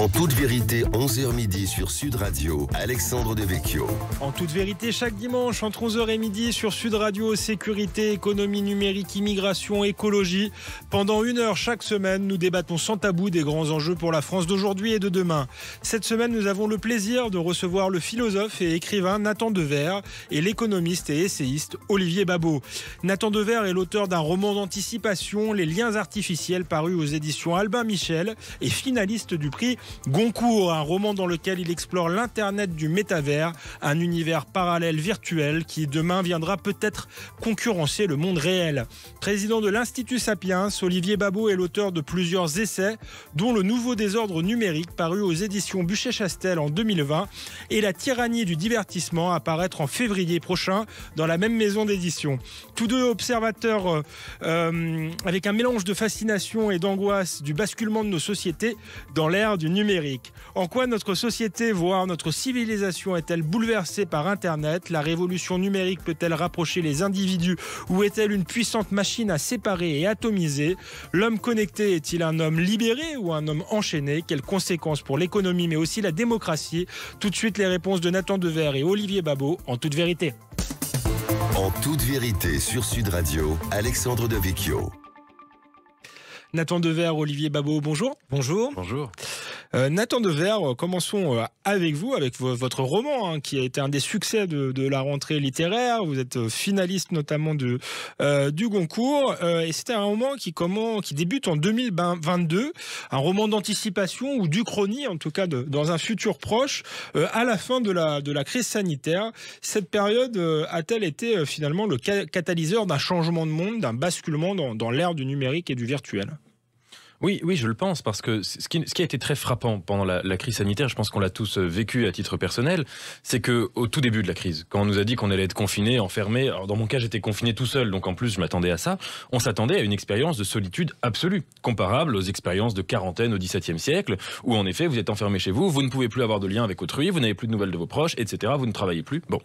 En toute vérité, 11h midi sur Sud Radio, Alexandre Devecchio. En toute vérité, chaque dimanche, entre 11h et midi sur Sud Radio, sécurité, économie numérique, immigration, écologie. Pendant 1 heure chaque semaine, nous débattons sans tabou des grands enjeux pour la France d'aujourd'hui et de demain. Cette semaine, nous avons le plaisir de recevoir le philosophe et écrivain Nathan Dever et l'économiste et essayiste Olivier Babot. Nathan Dever est l'auteur d'un roman d'anticipation, Les liens artificiels, paru aux éditions Albin Michel et finaliste du prix Goncourt, un roman dans lequel il explore l'internet du métavers, un univers parallèle virtuel qui demain viendra peut-être concurrencer le monde réel. Président de l'Institut Sapiens, Olivier Babot est l'auteur de plusieurs essais, dont Le nouveau désordre numérique, paru aux éditions Buchet-Chastel en 2020, et La tyrannie du divertissement, à paraître en février prochain dans la même maison d'édition. Tous deux observateurs avec un mélange de fascination et d'angoisse du basculement de nos sociétés dans l'ère du numérique. En quoi notre société, voire notre civilisation, est-elle bouleversée par Internet? La révolution numérique peut-elle rapprocher les individus ou est-elle une puissante machine à séparer et atomiser? L'homme connecté est-il un homme libéré ou un homme enchaîné? Quelles conséquences pour l'économie mais aussi la démocratie? Tout de suite les réponses de Nathan Dever et Olivier Babot en toute vérité. En toute vérité sur Sud Radio, Alexandre Devecchio. Nathan Dever, Olivier Babot, bonjour. Bonjour. Bonjour. Nathan Dever, commençons avec vous, avec votre roman, qui a été un des succès de la rentrée littéraire. Vous êtes finaliste notamment du Goncourt. Et c'était un roman qui débute en 2022, un roman d'anticipation ou d'uchronie, en tout cas dans un futur proche, à la fin de la crise sanitaire. Cette période a-t-elle été finalement le catalyseur d'un changement de monde, d'un basculement dans l'ère du numérique et du virtuel ? Oui, je le pense, parce que ce qui a été très frappant pendant la crise sanitaire, je pense qu'on l'a tous vécu à titre personnel, c'est que au tout début de la crise, quand on nous a dit qu'on allait être confinés, enfermés, alors dans mon cas j'étais confiné tout seul, donc en plus je m'attendais à ça, on s'attendait à une expérience de solitude absolue, comparable aux expériences de quarantaine au XVIIe siècle, où en effet vous êtes enfermé chez vous, vous ne pouvez plus avoir de lien avec autrui, vous n'avez plus de nouvelles de vos proches, etc., vous ne travaillez plus. Bon.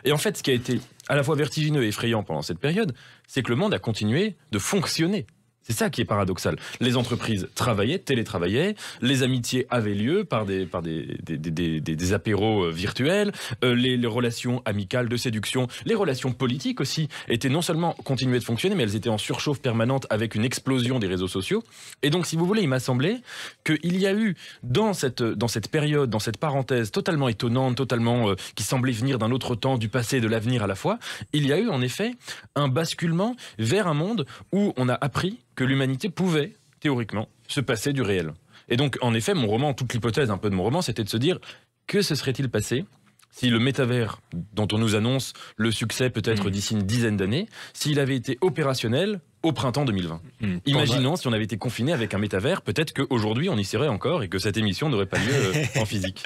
Et en fait, ce qui a été à la fois vertigineux et effrayant pendant cette période, c'est que le monde a continué de fonctionner. C'est ça qui est paradoxal. Les entreprises travaillaient, télétravaillaient, les amitiés avaient lieu par des apéros virtuels, les relations amicales de séduction, les relations politiques aussi étaient non seulement continuées de fonctionner, mais elles étaient en surchauffe permanente avec une explosion des réseaux sociaux. Et donc, si vous voulez, il m'a semblé qu'il y a eu dans cette période, dans cette parenthèse totalement étonnante, totalement qui semblait venir d'un autre temps, du passé et de l'avenir à la fois, il y a eu en effet un basculement vers un monde où on a appris que l'humanité pouvait, théoriquement, se passer du réel. Et donc, en effet, mon roman, toute l'hypothèse un peu de mon roman, c'était de se dire, que se serait-il passé si le métavers, dont on nous annonce le succès peut-être d'ici une dizaine d'années, s'il avait été opérationnel au printemps 2020. Imaginons si on avait été confiné avec un métavers, peut-être qu'aujourd'hui on y serait encore et que cette émission n'aurait pas lieu en physique.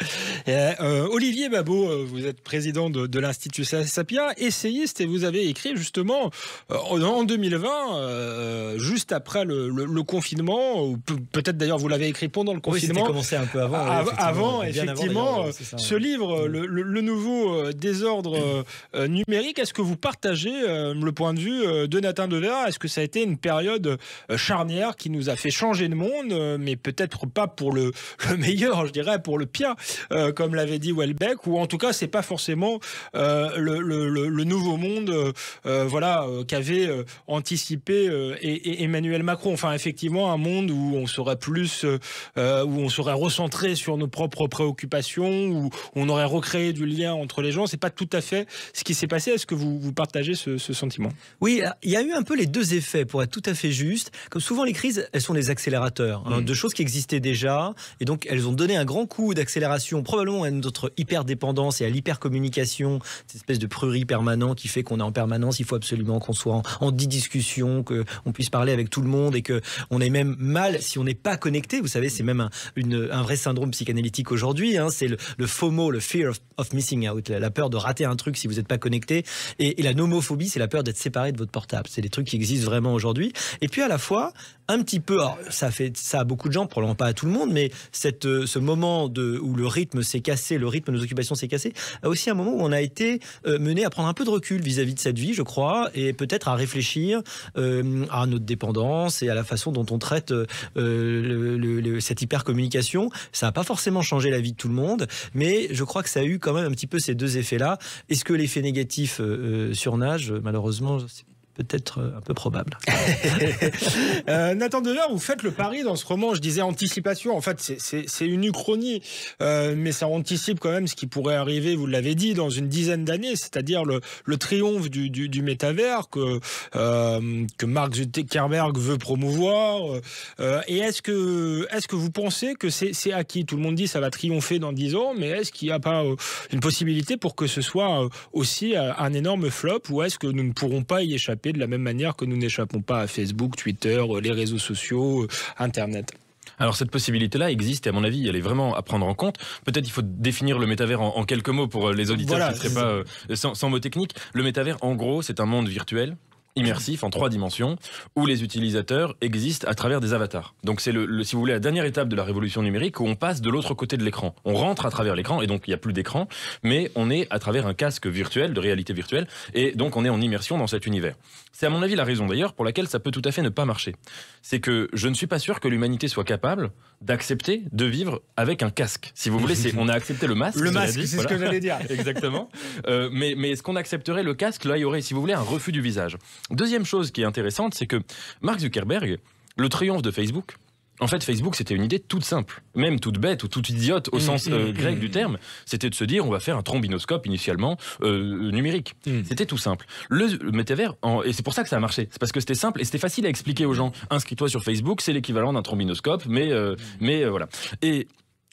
Olivier Babot, vous êtes président de l'Institut Sapiens, essayiste, et vous avez écrit justement en 2020, juste après le confinement, ou peut-être d'ailleurs vous l'avez écrit pendant le confinement. Oui, c'était commencé un peu avant. Avant, effectivement, ce livre, le nouveau désordre numérique. Est-ce que vous partagez le point de vue de Nathan Dever? Est-ce que ça a été une période charnière qui nous a fait changer de monde, mais peut-être pas pour le meilleur, je dirais, pour le pire, comme l'avait dit Houellebecq, ou en tout cas, c'est pas forcément le nouveau monde qu'avait anticipé Emmanuel Macron. Enfin, effectivement, un monde où on serait plus, où on serait recentré sur nos propres préoccupations, où on aurait recréé du lien entre les gens. C'est pas tout à fait ce qui s'est passé. Est-ce que vous partagez ce sentiment? Oui, il y a eu un peu les deux effets, pour être tout à fait juste. Comme souvent, les crises, elles sont des accélérateurs de choses qui existaient déjà, et donc elles ont donné un grand coup d'accélération, probablement à notre hyper-dépendance et à l'hyper-communication, cette espèce de prurie permanent qui fait qu'on est en permanence, il faut absolument qu'on soit en discussion, qu'on puisse parler avec tout le monde, et qu'on ait même mal si on n'est pas connecté. Vous savez, c'est même un vrai syndrome psychanalytique aujourd'hui, c'est le FOMO, le fear of missing out, la peur de rater un truc si vous n'êtes pas connecté, et la nomophobie, c'est la peur d'être séparé de votre portable. C'est des trucs qui existent vraiment vraiment aujourd'hui. Et puis à la fois, un petit peu, alors, ça a beaucoup de gens, probablement pas à tout le monde, mais ce moment où le rythme s'est cassé, le rythme de nos occupations s'est cassé, a aussi un moment où on a été mené à prendre un peu de recul vis-à-vis de cette vie, je crois, et peut-être à réfléchir à notre dépendance et à la façon dont on traite cette hypercommunication. Ça n'a pas forcément changé la vie de tout le monde, mais je crois que ça a eu quand même un petit peu ces deux effets-là. Est-ce que l'effet négatif surnage, malheureusement, c'est peut-être un peu probable. Nathan Dever, vous faites le pari dans ce roman, je disais anticipation, en fait c'est une uchronie, mais ça anticipe quand même ce qui pourrait arriver, vous l'avez dit, dans une dizaine d'années, c'est-à-dire le triomphe du métavers que Mark Zuckerberg veut promouvoir. Et est-ce que vous pensez que c'est acquis? Tout le monde dit ça va triompher dans 10 ans, mais est-ce qu'il n'y a pas une possibilité pour que ce soit aussi un énorme flop, ou est-ce que nous ne pourrons pas y échapper de la même manière que nous n'échappons pas à Facebook, Twitter, les réseaux sociaux, Internet? Alors cette possibilité-là existe et à mon avis, elle est vraiment à prendre en compte. Peut-être il faut définir le métavers en quelques mots pour les auditeurs qui ne seraient pas sans mots techniques. Le métavers, en gros, c'est un monde virtuel immersif en 3 dimensions où les utilisateurs existent à travers des avatars. Donc c'est si vous voulez, la dernière étape de la révolution numérique où on passe de l'autre côté de l'écran. On rentre à travers l'écran et donc il n'y a plus d'écran, mais on est à travers un casque virtuel, de réalité virtuelle, et donc on est en immersion dans cet univers. C'est à mon avis la raison d'ailleurs pour laquelle ça peut tout à fait ne pas marcher. C'est que je ne suis pas sûr que l'humanité soit capable d'accepter de vivre avec un casque. Si vous voulez, on a accepté le masque. Le masque, c'est ce que j'allais dire. Exactement. Mais est-ce qu'on accepterait le casque? Là, il y aurait, si vous voulez, un refus du visage. Deuxième chose qui est intéressante, c'est que Mark Zuckerberg, le triomphe de Facebook, en fait, Facebook, c'était une idée toute simple, même toute bête ou toute idiote au sens grec du terme. C'était de se dire, on va faire un trombinoscope initialement numérique. C'était tout simple. Le métavers, et c'est pour ça que ça a marché. C'est parce que c'était simple et c'était facile à expliquer aux gens. Inscris-toi sur Facebook, c'est l'équivalent d'un trombinoscope, mais voilà. Et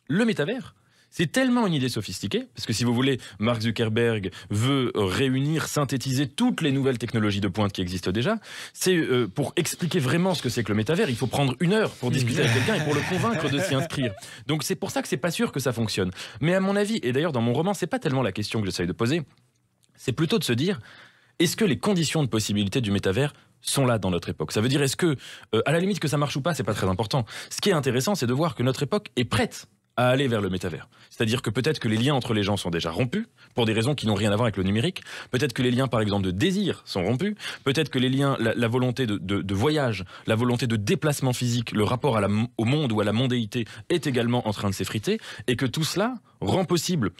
le métavers, c'est tellement une idée sophistiquée, parce que si vous voulez, Mark Zuckerberg veut réunir, synthétiser toutes les nouvelles technologies de pointe qui existent déjà. C'est pour expliquer vraiment ce que c'est que le métavers, il faut prendre 1 heure pour discuter avec quelqu'un et pour le convaincre de s'y inscrire. Donc c'est pour ça que c'est pas sûr que ça fonctionne. Mais à mon avis, et d'ailleurs dans mon roman, c'est pas tellement la question que j'essaye de poser, c'est plutôt de se dire, est-ce que les conditions de possibilité du métavers sont là dans notre époque? Ça veut dire, est-ce que, à la limite que ça marche ou pas, c'est pas très important. Ce qui est intéressant, c'est de voir que notre époque est prête à aller vers le métavers. C'est-à-dire que peut-être que les liens entre les gens sont déjà rompus, pour des raisons qui n'ont rien à voir avec le numérique. Peut-être que les liens, par exemple, de désir sont rompus. Peut-être que les liens, la volonté de voyage, la volonté de déplacement physique, le rapport au monde ou à la mondéité est également en train de s'effriter, et que tout cela rend possible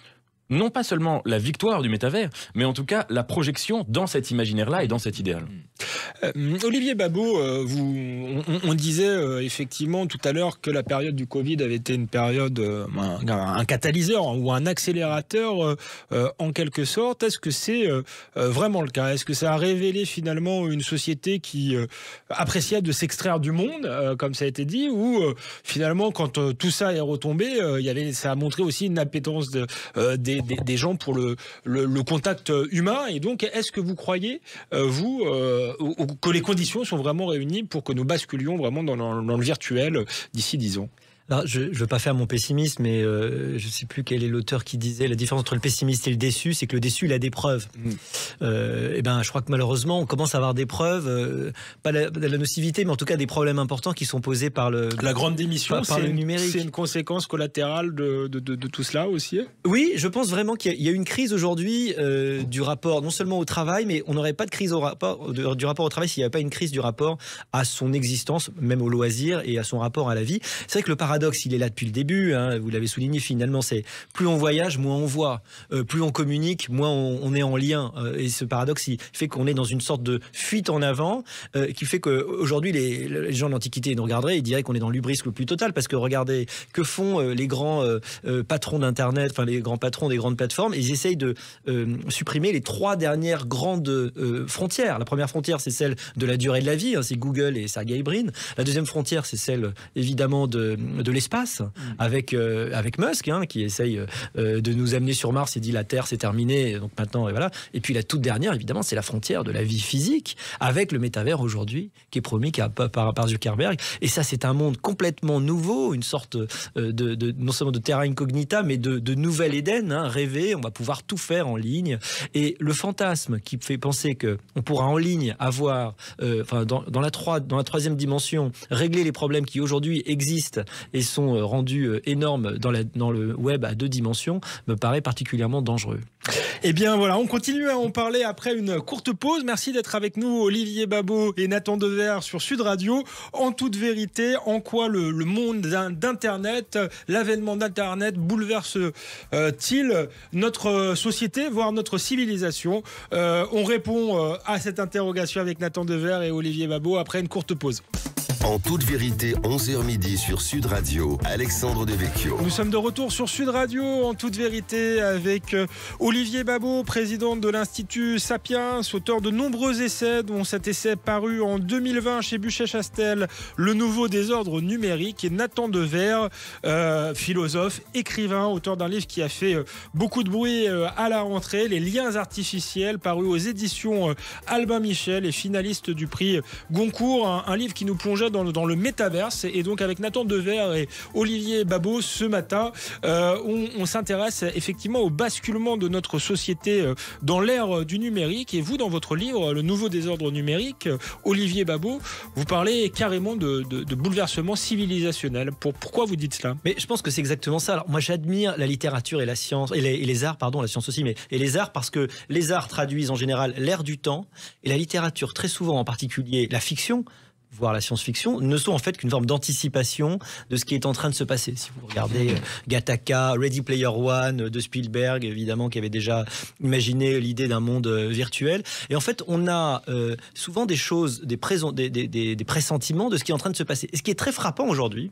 non pas seulement la victoire du métavers, mais en tout cas la projection dans cet imaginaire-là et dans cet idéal. Olivier Babot, on disait effectivement tout à l'heure que la période du Covid avait été une période, un catalyseur ou un accélérateur en quelque sorte. Est-ce que c'est vraiment le cas? Est-ce que ça a révélé finalement une société qui appréciait de s'extraire du monde, comme ça a été dit, ou finalement quand tout ça est retombé, ça a montré aussi une appétence des gens pour le contact humain? Et donc, est-ce que vous croyez, que les conditions sont vraiment réunies pour que nous basculions vraiment dans le virtuel d'ici 10 ans? Alors, je ne veux pas faire mon pessimiste, mais je ne sais plus quel est l'auteur qui disait la différence entre le pessimiste et le déçu, c'est que le déçu, il a des preuves. Et ben, je crois que malheureusement, on commence à avoir des preuves, pas de la nocivité, mais en tout cas des problèmes importants qui sont posés par la grande démission, par le numérique. C'est une conséquence collatérale de tout cela aussi? Oui, je pense vraiment qu'il y a une crise aujourd'hui du rapport, non seulement au travail, mais on n'aurait pas de crise du rapport au travail s'il n'y avait pas une crise du rapport à son existence, même au loisir et à son rapport à la vie. C'est vrai que le paradoxe, il est là depuis le début, hein, vous l'avez souligné, finalement, c'est plus on voyage, moins on voit, plus on communique, moins on est en lien. Et ce paradoxe, il fait qu'on est dans une sorte de fuite en avant, qui fait qu'aujourd'hui, les gens de l'Antiquité nous regarderaient et diraient qu'on est dans l'hubris le plus total, parce que regardez, que font les grands patrons d'Internet, enfin les grands patrons des grandes plateformes, ils essayent de supprimer les 3 dernières grandes frontières. La première frontière, c'est celle de la durée de la vie, hein, c'est Google et Sergey Brin. La deuxième frontière, c'est celle, évidemment, de l'espace, avec Musk, hein, qui essaye de nous amener sur Mars. Il dit la Terre c'est terminé, donc maintenant et voilà. Et puis la toute dernière, évidemment, c'est la frontière de la vie physique, avec le métavers aujourd'hui, qui est promis par Zuckerberg. Et ça, c'est un monde complètement nouveau, une sorte non seulement de terra incognita, mais de nouvel Éden, hein, rêvé. On va pouvoir tout faire en ligne. Et le fantasme qui fait penser qu'on pourra en ligne avoir, dans la troisième dimension, régler les problèmes qui aujourd'hui existent et sont rendus énormes dans le web à 2 dimensions, me paraît particulièrement dangereux. Eh bien voilà, on continue à en parler après une courte pause. Merci d'être avec nous, Olivier Babot et Nathan Dever sur Sud Radio. En toute vérité, en quoi le monde d'Internet, l'avènement d'Internet bouleverse-t-il notre société, voire notre civilisation? On répond à cette interrogation avec Nathan Dever et Olivier Babot après une courte pause. En toute vérité, 11h midi sur Sud Radio, Alexandre Devecchio. Nous sommes de retour sur Sud Radio, en toute vérité, avec Olivier Babot, président de l'Institut Sapiens, auteur de nombreux essais, dont cet essai paru en 2020 chez Buchet-Chastel, Le nouveau désordre numérique, et Nathan Dever, philosophe, écrivain, auteur d'un livre qui a fait beaucoup de bruit à la rentrée, Les liens artificiels, paru aux éditions Albin Michel et finaliste du prix Goncourt, un livre qui nous plongeait dans le métaverse. Et donc avec Nathan Dever et Olivier Babot ce matin, on s'intéresse effectivement au basculement de notre société dans l'ère du numérique. Et vous, dans votre livre Le nouveau désordre numérique, Olivier Babot, vous parlez carrément de bouleversement civilisationnel. Pourquoi vous dites cela? Mais je pense que c'est exactement ça. Alors, moi, j'admire la littérature et la science, et les arts, pardon, la science aussi, et les arts, parce que les arts traduisent en général l'ère du temps, et la littérature, très souvent, en particulier la fiction, voire la science-fiction, ne sont en fait qu'une forme d'anticipation de ce qui est en train de se passer. Si vous regardez Gattaca, Ready Player One de Spielberg, évidemment, qui avait déjà imaginé l'idée d'un monde virtuel. Et en fait, on a souvent des choses, des pressentiments de ce qui est en train de se passer. Et ce qui est très frappant aujourd'hui,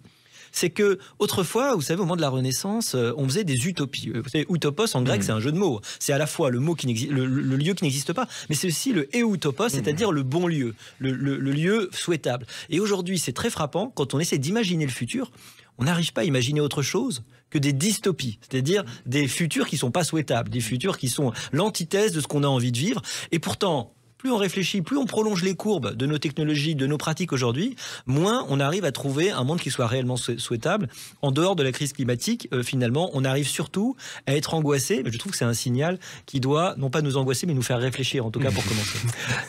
c'est que autrefois, vous savez, au moment de la Renaissance, on faisait des utopies. Vous savez, utopos en grec, c'est un jeu de mots. C'est à la fois le mot qui n'existe, le lieu qui n'existe pas, mais c'est aussi le eutopos, c'est-à-dire le bon lieu, le lieu souhaitable. Et aujourd'hui, c'est très frappant quand on essaie d'imaginer le futur. On n'arrive pas à imaginer autre chose que des dystopies, c'est-à-dire des futurs qui sont pas souhaitables, des futurs qui sont l'antithèse de ce qu'on a envie de vivre. Et pourtant, plus on réfléchit, plus on prolonge les courbes de nos technologies, de nos pratiques aujourd'hui, moins on arrive à trouver un monde qui soit réellement souhaitable. En dehors de la crise climatique, finalement, on arrive surtout à être angoissé. Mais je trouve que c'est un signal qui doit, non pas nous angoisser, mais nous faire réfléchir, en tout cas pour commencer.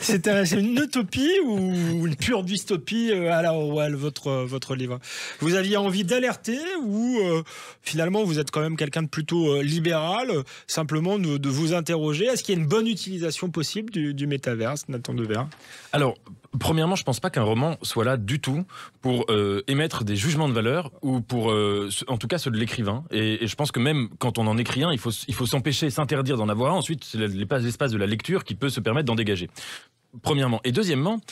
C'est une utopie ou une pure dystopie à la Orwell, votre livre? Vous aviez envie d'alerter ou finalement vous êtes quand même quelqu'un de plutôt libéral, simplement de vous interroger, est-ce qu'il y a une bonne utilisation possible du métavers? Nathan Dever. Alors, premièrement, je ne pense pas qu'un roman soit là du tout pour émettre des jugements de valeur ou pour, en tout cas, ceux de l'écrivain. Et je pense que même quand on en écrit un, il faut s'empêcher, s'interdire d'en avoir un. Ensuite, c'est l'espace de la lecture qui peut se permettre d'en dégager. Premièrement. Et deuxièmement,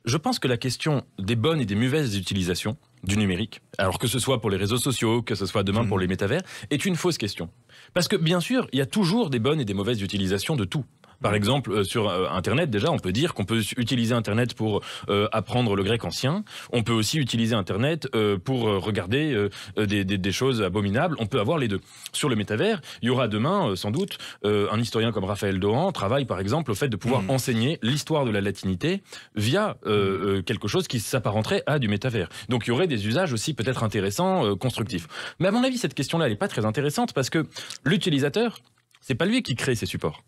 je pense que la question des bonnes et des mauvaises utilisations du numérique, alors que ce soit pour les réseaux sociaux, que ce soit demain pour les métavers, est une fausse question. Parce que, bien sûr, il y a toujours des bonnes et des mauvaises utilisations de tout. Par exemple, sur Internet, déjà, on peut dire qu'on peut utiliser Internet pour apprendre le grec ancien. On peut aussi utiliser Internet pour regarder des choses abominables. On peut avoir les deux. Sur le métavers, il y aura demain, sans doute, un historien comme Raphaël Dohan travaille, par exemple, au fait de pouvoir enseigner l'histoire de la latinité via quelque chose qui s'apparenterait à du métavers. Donc, il y aurait des usages aussi peut-être intéressants, constructifs. Mais à mon avis, cette question-là, elle n'est pas très intéressante parce que l'utilisateur, c'est pas lui qui crée ces supports.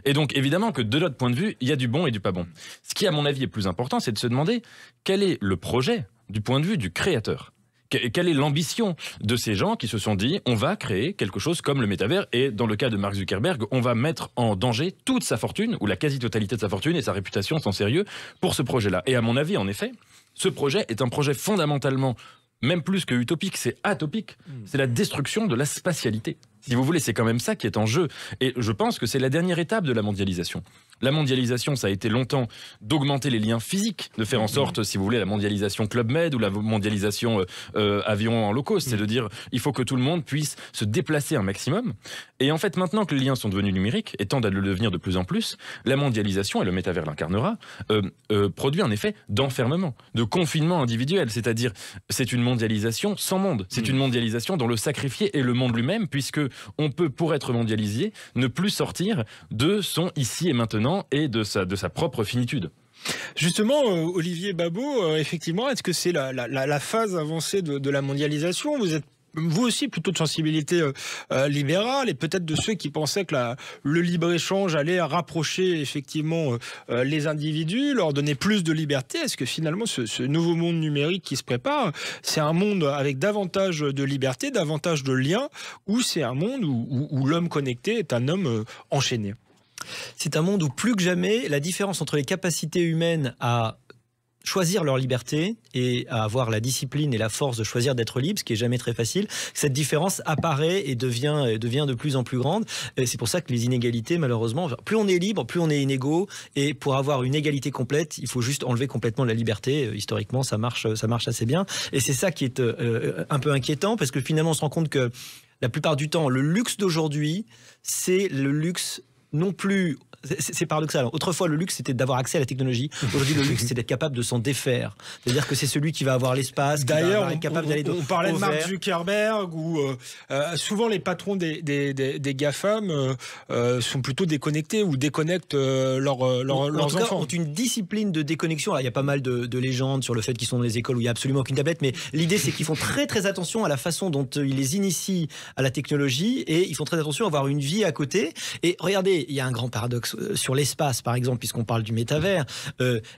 Et donc, évidemment que de notre point de vue, il y a du bon et du pas bon. Ce qui, à mon avis, est plus important, c'est de se demander quel est le projet du point de vue du créateur. Quelle est l'ambition de ces gens qui se sont dit on va créer quelque chose comme le métavers et dans le cas de Mark Zuckerberg, on va mettre en danger toute sa fortune ou la quasi-totalité de sa fortune et sa réputation sans sérieux pour ce projet-là. Et à mon avis, en effet, ce projet est un projet fondamentalement, même plus que utopique, c'est atopique. C'est la destruction de la spatialité. Si vous voulez, c'est quand même ça qui est en jeu. Et je pense que c'est la dernière étape de la mondialisation. La mondialisation, ça a été longtemps d'augmenter les liens physiques, de faire en sorte, si vous voulez, la mondialisation Club Med ou la mondialisation avion en low cost. C'est de dire, il faut que tout le monde puisse se déplacer un maximum. Et en fait, maintenant que les liens sont devenus numériques, et tendent à le devenir de plus en plus, la mondialisation, et le métavers l'incarnera, produit un effet d'enfermement, de confinement individuel. C'est-à-dire, c'est une mondialisation sans monde. C'est une mondialisation dont le sacrifié est le monde lui-même, puisque on peut, pour être mondialisé, ne plus sortir de son ici et maintenant et de sa propre finitude. Justement, Olivier Babot, effectivement, est-ce que c'est la phase avancée de la mondialisation ? Vous êtes vous aussi plutôt de sensibilité libérale et peut-être de ceux qui pensaient que le libre-échange allait rapprocher effectivement les individus, leur donner plus de liberté. Est-ce que finalement ce nouveau monde numérique qui se prépare, c'est un monde avec davantage de liberté, davantage de liens, ou c'est un monde où l'homme connecté est un homme enchaîné ? C'est un monde où plus que jamais, la différence entre les capacités humaines à choisir leur liberté et à avoir la discipline et la force de choisir d'être libre, ce qui est jamais très facile, cette différence apparaît et devient de plus en plus grande. Et c'est pour ça que les inégalités, malheureusement, plus on est libre, plus on est inégaux. Et pour avoir une égalité complète, il faut juste enlever complètement la liberté. Historiquement, ça marche assez bien. Et c'est ça qui est un peu inquiétant, parce que finalement, on se rend compte que la plupart du temps, le luxe d'aujourd'hui, c'est le luxe non plus... C'est paradoxal. Autrefois, le luxe, c'était d'avoir accès à la technologie. Aujourd'hui, le luxe, c'est d'être capable de s'en défaire. C'est-à-dire que c'est celui qui va avoir l'espace, d'ailleurs, capable d'aller on parlait de Mark Zuckerberg, où souvent les patrons des GAFAM sont plutôt déconnectés ou déconnectent leurs enfants. Ont une discipline de déconnexion. Alors, il y a pas mal de légendes sur le fait qu'ils sont dans les écoles où il n'y a absolument aucune tablette, mais l'idée, c'est qu'ils font très très attention à la façon dont ils les initient à la technologie, et ils font très attention à avoir une vie à côté. Et regardez, il y a un grand paradoxe sur l'espace, par exemple, puisqu'on parle du métavers.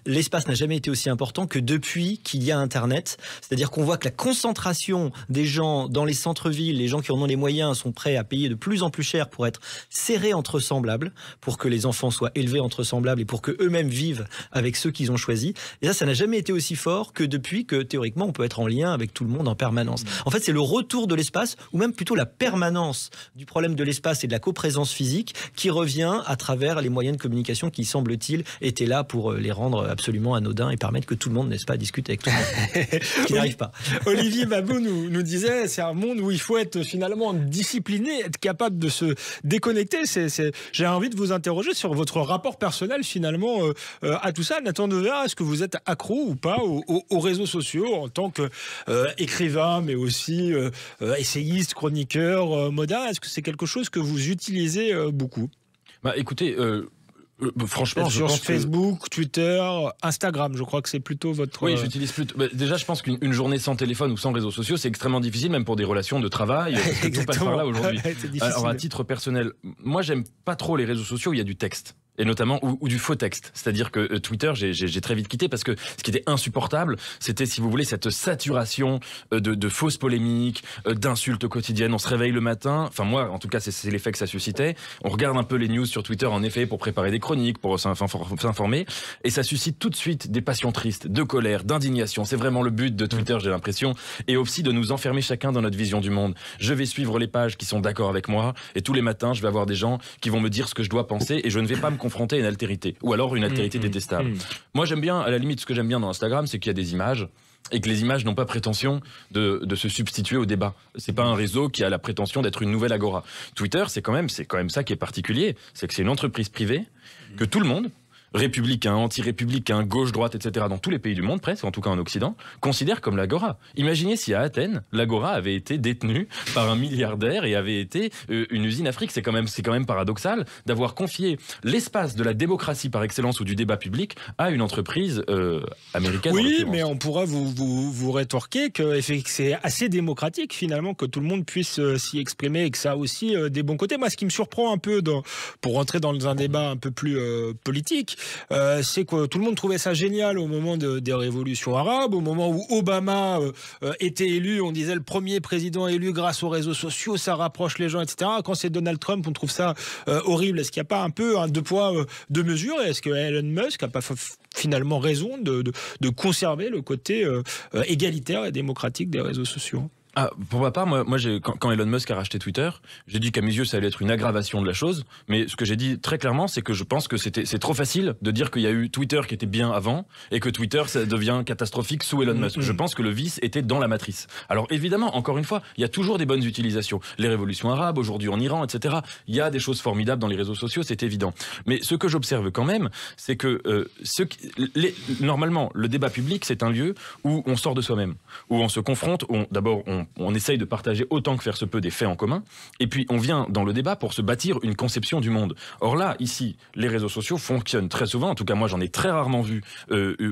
L'espace n'a jamais été aussi important que depuis qu'il y a Internet. C'est-à-dire qu'on voit que la concentration des gens dans les centres-villes, les gens qui en ont les moyens, sont prêts à payer de plus en plus cher pour être serrés entre semblables, pour que les enfants soient élevés entre semblables et pour qu'eux-mêmes vivent avec ceux qu'ils ont choisis. Et ça n'a jamais été aussi fort que depuis que, théoriquement, on peut être en lien avec tout le monde en permanence. En fait, c'est le retour de l'espace, ou même plutôt la permanence du problème de l'espace et de la coprésence physique, qui revient à travers les moyens de communication qui, semble-t-il, étaient là pour les rendre absolument anodins et permettre que tout le monde, n'est-ce pas, discute avec tout le monde, ce qui n'arrive pas. Olivier Babot nous disait, c'est un monde où il faut être finalement discipliné, être capable de se déconnecter. J'ai envie de vous interroger sur votre rapport personnel finalement à tout ça. Nathan Dever, est-ce que vous êtes accro ou pas aux réseaux sociaux en tant qu'écrivain, mais aussi essayiste, chroniqueur, moderne? Est-ce que c'est quelque chose que vous utilisez beaucoup? Bah écoutez, franchement, sur Facebook, Twitter, Instagram, je crois que c'est plutôt votre... Oui, j'utilise plutôt... déjà, je pense qu'une journée sans téléphone ou sans réseaux sociaux, c'est extrêmement difficile, même pour des relations de travail. Tout passe par là aujourd'hui. Alors, à titre personnel, moi, j'aime pas trop les réseaux sociaux où il y a du texte. Et notamment, ou du faux texte. C'est-à-dire que Twitter, j'ai très vite quitté parce que ce qui était insupportable, c'était, si vous voulez, cette saturation de fausses polémiques, d'insultes quotidiennes. On se réveille le matin, enfin moi, en tout cas, c'est l'effet que ça suscitait. On regarde un peu les news sur Twitter, en effet, pour préparer des chroniques, pour s'informer. Et ça suscite tout de suite des passions tristes, de colère, d'indignation. C'est vraiment le but de Twitter, j'ai l'impression. Et aussi de nous enfermer chacun dans notre vision du monde. Je vais suivre les pages qui sont d'accord avec moi. Et tous les matins, je vais avoir des gens qui vont me dire ce que je dois penser. Et je ne vais pas me confronter à une altérité, ou alors une altérité détestable. Moi, j'aime bien, à la limite, ce que j'aime bien dans Instagram, c'est qu'il y a des images, et que les images n'ont pas prétention de se substituer au débat. C'est pas un réseau qui a la prétention d'être une nouvelle agora. Twitter, c'est quand même ça qui est particulier, c'est que c'est une entreprise privée, que tout le monde, républicains, anti-républicains, gauche-droite, etc., dans tous les pays du monde, presque, en tout cas en Occident, considèrent comme l'agora. Imaginez si à Athènes, l'agora avait été détenue par un milliardaire et avait été une usine Afrique. C'est quand même paradoxal d'avoir confié l'espace de la démocratie par excellence ou du débat public à une entreprise américaine. Oui, mais on pourra vous rétorquer que c'est assez démocratique finalement que tout le monde puisse s'y exprimer et que ça a aussi des bons côtés. Moi, ce qui me surprend un peu, pour rentrer dans un débat un peu plus politique, c'est que tout le monde trouvait ça génial au moment des révolutions arabes, au moment où Obama était élu, on disait le premier président élu grâce aux réseaux sociaux, ça rapproche les gens, etc. Quand c'est Donald Trump, on trouve ça horrible. Est-ce qu'il n'y a pas un peu un deux poids, deux mesures? Est-ce que Elon Musk n'a pas finalement raison de conserver le côté égalitaire et démocratique des réseaux sociaux? Pour ma part, moi quand Elon Musk a racheté Twitter, j'ai dit qu'à mes yeux, ça allait être une aggravation de la chose. Mais ce que j'ai dit très clairement, c'est que je pense que c'est trop facile de dire qu'il y a eu Twitter qui était bien avant et que Twitter, ça devient catastrophique sous Elon Musk. Je pense que le vice était dans la matrice. Alors évidemment, encore une fois, il y a toujours des bonnes utilisations. Les révolutions arabes, aujourd'hui en Iran, etc. Il y a des choses formidables dans les réseaux sociaux, c'est évident. Mais ce que j'observe quand même, c'est que normalement, le débat public, c'est un lieu où on sort de soi-même, où on se confronte, d'abord on essaye de partager autant que faire se peut des faits en commun, et puis on vient dans le débat pour se bâtir une conception du monde. Or là, ici, les réseaux sociaux fonctionnent très souvent, en tout cas moi j'en ai très rarement vu,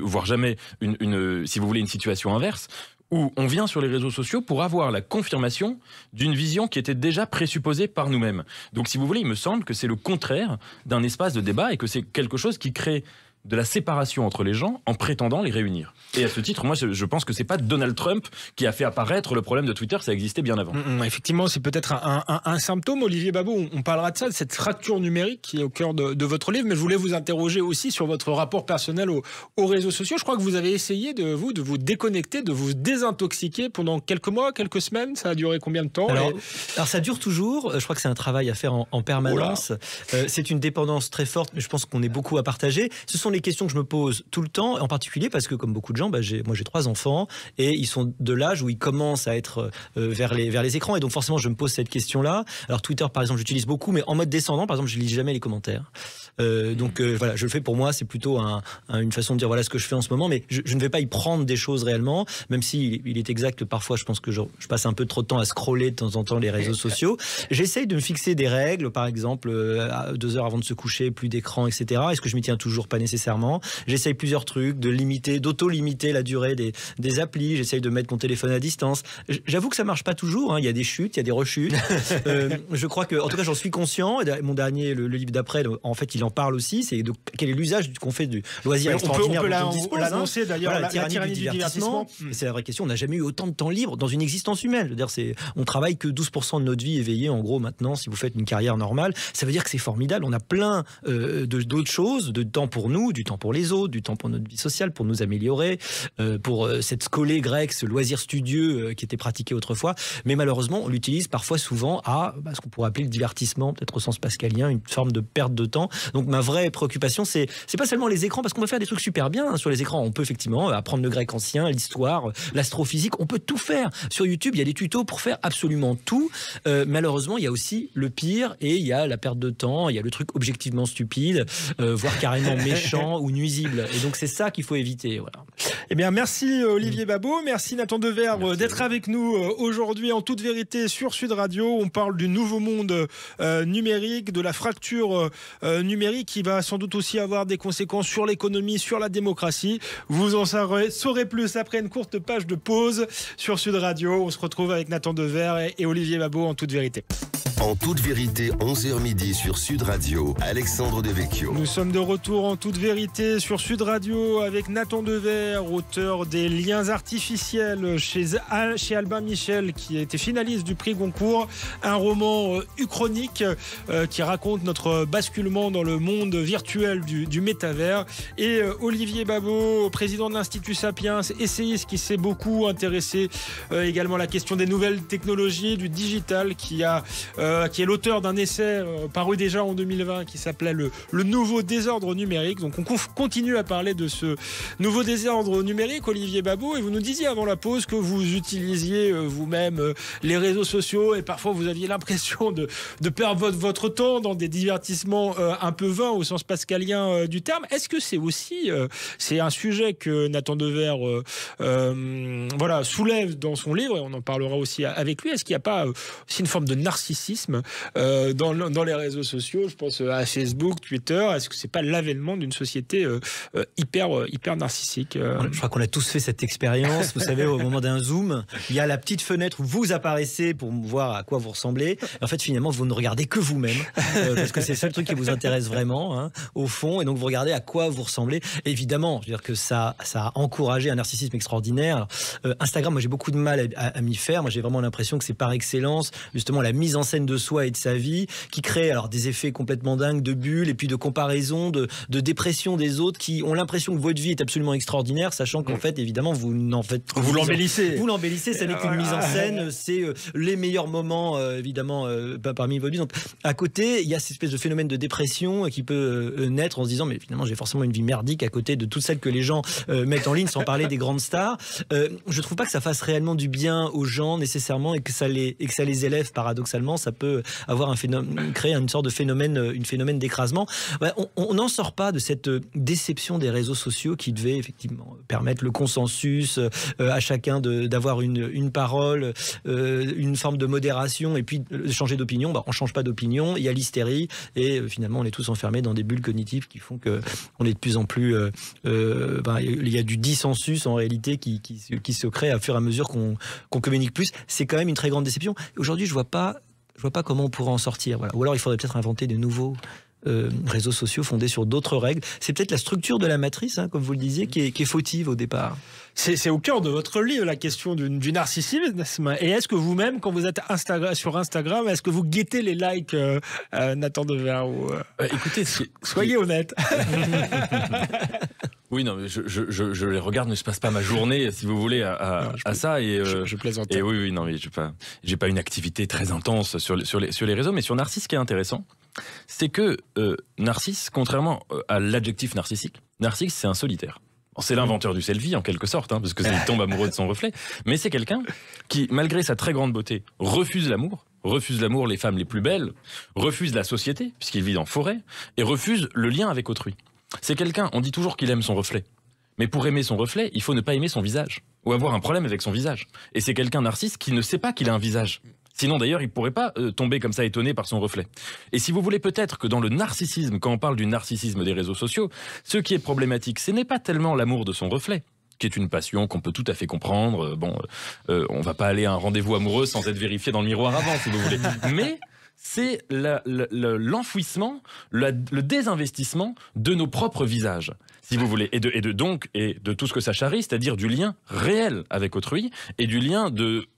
voire jamais, si vous voulez, une situation inverse, où on vient sur les réseaux sociaux pour avoir la confirmation d'une vision qui était déjà présupposée par nous-mêmes. Donc si vous voulez, il me semble que c'est le contraire d'un espace de débat et que c'est quelque chose qui crée de la séparation entre les gens en prétendant les réunir. Et à ce titre, moi, je pense que c'est pas Donald Trump qui a fait apparaître le problème de Twitter, ça existait bien avant. Effectivement, c'est peut-être un symptôme. Olivier Babot, on parlera de ça, de cette fracture numérique qui est au cœur de votre livre, mais je voulais vous interroger aussi sur votre rapport personnel aux réseaux sociaux. Je crois que vous avez essayé de vous déconnecter, de vous désintoxiquer pendant quelques mois, quelques semaines. Ça a duré combien de temps? Alors ça dure toujours. Je crois que c'est un travail à faire en permanence. C'est une dépendance très forte, mais je pense qu'on est beaucoup à partager. Ce sont les questions que je me pose tout le temps, en particulier parce que, comme beaucoup de gens, moi j'ai 3 enfants et ils sont de l'âge où ils commencent à être vers les écrans, et donc forcément je me pose cette question-là. Alors Twitter par exemple j'utilise beaucoup, mais en mode descendant. Par exemple je lis jamais les commentaires. Donc voilà, je le fais pour moi, c'est plutôt une façon de dire voilà ce que je fais en ce moment, mais je ne vais pas y prendre des choses réellement, même si il est exact que parfois je pense que je passe un peu trop de temps à scroller de temps en temps les réseaux sociaux. J'essaye de me fixer des règles, par exemple 2 heures avant de se coucher, plus d'écran, etc. Est-ce que je m'y tiens toujours? Pas nécessairement. J'essaye plusieurs trucs, d'auto-limiter la durée des applis. J'essaye de mettre mon téléphone à distance. J'avoue que ça marche pas toujours, hein. Il y a des chutes, il y a des rechutes. Je crois que, en tout cas, j'en suis conscient. Mon dernier, le livre d'après, en fait, il en parle aussi. C'est quel est l'usage qu'on fait du loisir extraordinaire. On peut l'annoncer d'ailleurs, la tyrannie du divertissement. C'est la vraie question. On n'a jamais eu autant de temps libre dans une existence humaine. Je veux dire, on travaille que 12% de notre vie éveillée, en gros, maintenant, si vous faites une carrière normale. Ça veut dire que c'est formidable. On a plein d'autres choses, de temps pour nous, du temps pour les autres, du temps pour notre vie sociale, pour nous améliorer, pour cette scolée grecque, ce loisir studieux qui était pratiqué autrefois. Mais malheureusement, on l'utilise parfois souvent à ce qu'on pourrait appeler le divertissement, peut-être au sens pascalien, une forme de perte de temps. Donc ma vraie préoccupation, c'est pas seulement les écrans, parce qu'on peut faire des trucs super bien sur les écrans. On peut effectivement apprendre le grec ancien, l'histoire, l'astrophysique. On peut tout faire. Sur YouTube, il y a des tutos pour faire absolument tout. Malheureusement, il y a aussi le pire, et il y a la perte de temps, il y a le truc objectivement stupide, voire carrément méchant ou nuisible. Et donc c'est ça qu'il faut éviter. Voilà. Eh bien, merci Olivier Babot, merci Nathan Dever d'être avec nous aujourd'hui en toute vérité sur Sud Radio. On parle du nouveau monde numérique, de la fracture numérique qui va sans doute aussi avoir des conséquences sur l'économie, sur la démocratie. Vous en saurez plus après une courte page de pause sur Sud Radio. On se retrouve avec Nathan Dever et Olivier Babot en toute vérité. En toute vérité, 11h midi sur Sud Radio, Alexandre Devecchio. Nous sommes de retour en toute vérité sur Sud Radio avec Nathan Dever, auteur des Liens artificiels chez Albin Michel, qui a été finaliste du prix Goncourt. Un roman uchronique qui raconte notre basculement dans le monde virtuel du métavers. Et Olivier Babot, président de l'Institut Sapiens, essayiste qui s'est beaucoup intéressé également à la question des nouvelles technologies, du digital, qui est l'auteur d'un essai paru déjà en 2020 qui s'appelait le nouveau désordre numérique. Donc on continue à parler de ce nouveau désordre numérique, Olivier Babot, et vous nous disiez avant la pause que vous utilisiez vous-même les réseaux sociaux et parfois vous aviez l'impression de perdre votre temps dans des divertissements un peu vains au sens pascalien du terme. Est-ce que c'est aussi c'est un sujet que Nathan Dever soulève dans son livre, et on en parlera aussi avec lui. Est-ce qu'il n'y a pas aussi une forme de narcissisme dans les réseaux sociaux? Je pense à Facebook, Twitter. Est-ce que c'est pas l'avènement d'une société hyper narcissique? Je crois qu'on a tous fait cette expérience. Vous savez, au moment d'un zoom, il y a la petite fenêtre où vous apparaissez pour voir à quoi vous ressemblez. Et en fait, finalement, vous ne regardez que vous-même parce que c'est le seul truc qui vous intéresse vraiment, hein, au fond. Et donc, vous regardez à quoi vous ressemblez. Évidemment, je veux dire que ça a encouragé un narcissisme extraordinaire. Alors, Instagram, moi, j'ai beaucoup de mal à m'y faire. Moi, j'ai vraiment l'impression que c'est par excellence, justement, la mise en scène de soi et de sa vie, qui crée alors des effets complètement dingues de bulles et puis de comparaison, de dépression des autres, qui ont l'impression que votre vie est absolument extraordinaire, sachant qu'en fait, évidemment, vous l'embellissez. Vous l'embellissez, ça n'est qu'une mise en scène, c'est les meilleurs moments, évidemment, parmi votre vie. Donc, à côté, il y a cette espèce de phénomène de dépression qui peut naître en se disant, mais finalement, j'ai forcément une vie merdique à côté de toutes celles que les gens mettent en ligne, sans parler des grandes stars. Je trouve pas que ça fasse réellement du bien aux gens, nécessairement, et que ça les élève, paradoxalement. Ça peut avoir créer une sorte de phénomène d'écrasement. Ouais, on n'en sort pas de cette déception des réseaux sociaux qui devait effectivement permettre le consensus à chacun d'avoir une parole, une forme de modération, et puis changer d'opinion. On change pas d'opinion, il y a l'hystérie, et finalement on est tous enfermés dans des bulles cognitives qui font qu'on est de plus en plus... il y a du dissensus en réalité qui se crée à fur et à mesure qu'on communique plus. C'est quand même une très grande déception. Aujourd'hui, je vois pas comment on pourrait en sortir. Voilà. Ou alors il faudrait peut-être inventer de nouveaux réseaux sociaux fondés sur d'autres règles. C'est peut-être la structure de la matrice, comme vous le disiez, qui est fautive au départ. C'est au cœur de votre livre, la question du narcissisme. Et est-ce que vous-même, quand vous êtes sur Instagram, est-ce que vous guettez les likes, Nathan Dever Écoutez, soyez honnête. Oui, non, mais je les regarde, mais je passe pas ma journée, si vous voulez, à ça. Et je plaisante. Et oui, non, mais j'ai pas une activité très intense sur les réseaux, mais sur Narcisse, ce qui est intéressant, c'est que Narcisse, contrairement à l'adjectif narcissique, Narcisse, c'est un solitaire. C'est l'inventeur du selfie, en quelque sorte, parce que il tombe amoureux de son reflet. Mais c'est quelqu'un qui, malgré sa très grande beauté, refuse l'amour, les femmes les plus belles, refuse la société, puisqu'il vit en forêt, et refuse le lien avec autrui. C'est quelqu'un, on dit toujours qu'il aime son reflet. Mais pour aimer son reflet, il faut ne pas aimer son visage, ou avoir un problème avec son visage. Et c'est quelqu'un narcisse qui ne sait pas qu'il a un visage. Sinon, d'ailleurs, il ne pourrait pas tomber comme ça étonné par son reflet. Et si vous voulez peut-être que dans le narcissisme, quand on parle du narcissisme des réseaux sociaux, ce qui est problématique, ce n'est pas tellement l'amour de son reflet, qui est une passion qu'on peut tout à fait comprendre. On va pas aller à un rendez-vous amoureux sans être vérifié dans le miroir avant, si vous voulez. Mais c'est l'enfouissement, le désinvestissement de nos propres visages, si vous voulez, et de tout ce que ça charrie, c'est-à-dire du lien réel avec autrui, et du lien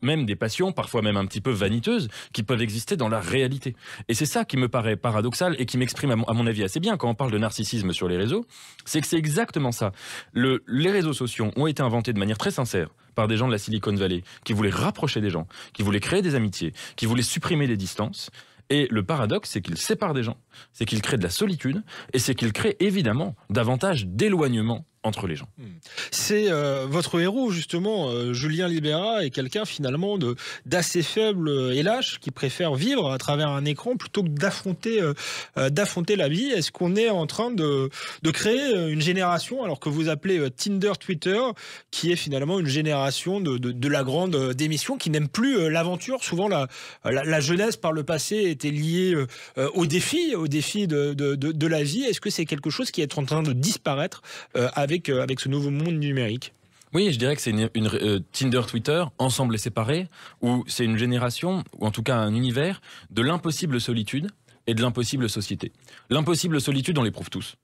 même des passions, parfois même un petit peu vaniteuses, qui peuvent exister dans la réalité. Et c'est ça qui me paraît paradoxal et qui m'exprime à mon avis assez bien quand on parle de narcissisme sur les réseaux, c'est que c'est exactement ça. Les réseaux sociaux ont été inventés de manière très sincère par des gens de la Silicon Valley, qui voulaient rapprocher des gens, qui voulaient créer des amitiés, qui voulaient supprimer des distances. Et le paradoxe, c'est qu'ils séparent des gens, c'est qu'ils créent de la solitude, et c'est qu'ils créent évidemment davantage d'éloignement entre les gens. C'est votre héros, justement, Julien Libera, est quelqu'un finalement d'assez faible et lâche, qui préfère vivre à travers un écran plutôt que d'affronter la vie. Est-ce qu'on est en train de créer une génération, alors que vous appelez Tinder, Twitter, qui est finalement une génération de la grande démission, qui n'aime plus l'aventure? Souvent, la jeunesse par le passé était liée au défi de la vie. Est-ce que c'est quelque chose qui est en train de disparaître avec ce nouveau monde numérique? Oui, je dirais que c'est une Tinder, Twitter, ensemble et séparés, où c'est une génération, ou en tout cas un univers, de l'impossible solitude et de l'impossible société. L'impossible solitude, on l'éprouve tous.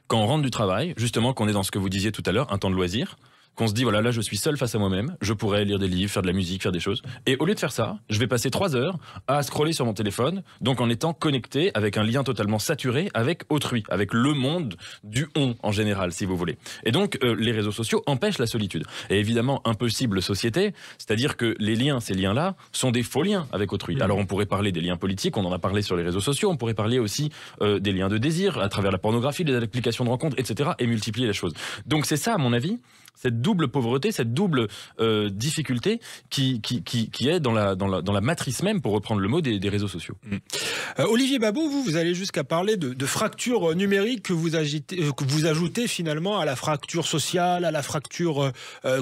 Quand on rentre du travail, justement, qu'on est dans ce que vous disiez tout à l'heure, un temps de loisir, qu'on se dit, voilà, là, je suis seul face à moi-même, je pourrais lire des livres, faire de la musique, faire des choses. Et au lieu de faire ça, je vais passer 3 heures à scroller sur mon téléphone, donc en étant connecté avec un lien totalement saturé avec autrui, avec le monde du on en général, si vous voulez. Et donc, les réseaux sociaux empêchent la solitude. Et évidemment, impossible société, c'est-à-dire que les liens, ces liens-là, sont des faux liens avec autrui. Alors, on pourrait parler des liens politiques, on en a parlé sur les réseaux sociaux, on pourrait parler aussi des liens de désir, à travers la pornographie, les applications de rencontres, etc., et multiplier les choses. Donc, c'est ça, à mon avis, cette double pauvreté, cette double difficulté qui est dans la matrice même, pour reprendre le mot, des réseaux sociaux. Olivier Babot, vous allez jusqu'à parler de fracture numérique que vous ajoutez finalement à la fracture sociale, à la fracture